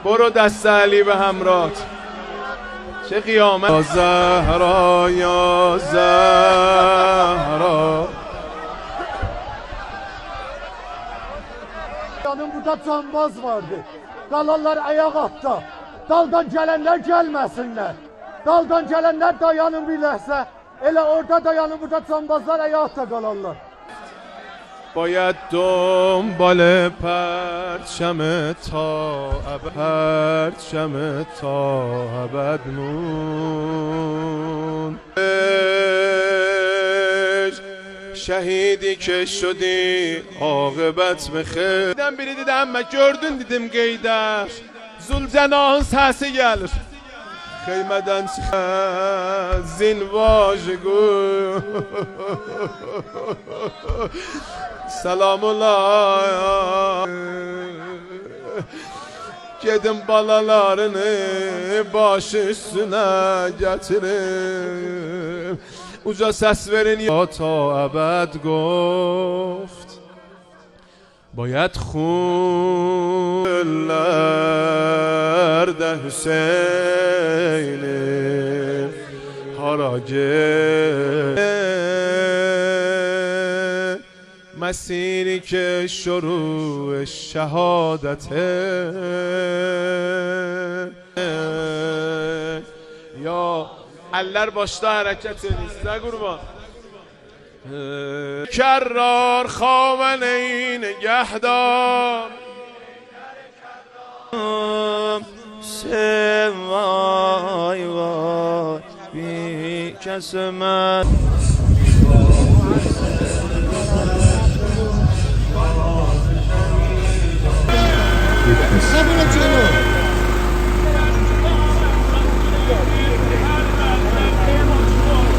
برو دست علی به همراهت. چه قیامت. یا زهرا یا زهرا. Yanım burada cambaz vardı. Kalanlar ayak altta. Daldan gelenler gelmesinler. Daldan gelenler dayanın bir ləhzə. Elə orada dayanın, burada cambazlar ayakta kalanlar. باید دنبال پرچم تا ابد، پرچم تا ابد مون. شهیدی که شدی عاقبت بخیر. Birdən biri dedi əmmə gördün dedim Qeydər. Zülcənahın səsi gəlir. Xeymədən çıxır zin vaşıqı. Selamullah. Gedin balalarını başı üstüne getirin. Uca ses verin ya ta ebed گفت باید خونلerde Hüseyin haracı مسیری که شروع شهادته یا eller başta hareket edilsin kurban. کرار خامنه نگهدار وای وای بی کس من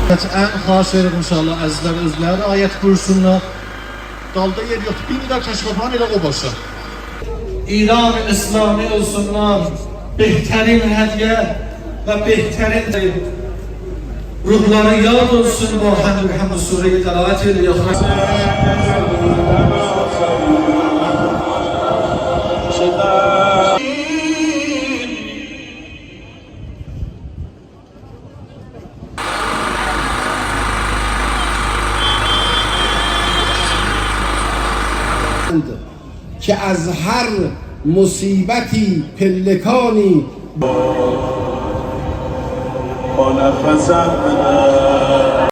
Ən xahiş edirik inşallah əzizlər özləri ayət buyursunlar. Dalda yer yox, bir də Kəşqapan elə o başa. İran İslami olsunlar, behterin hediye ve behterin ruhları yad olsun. Bu hamd sureyi telavet ediyor. که از هر مصیبتی پلکانی با نفسم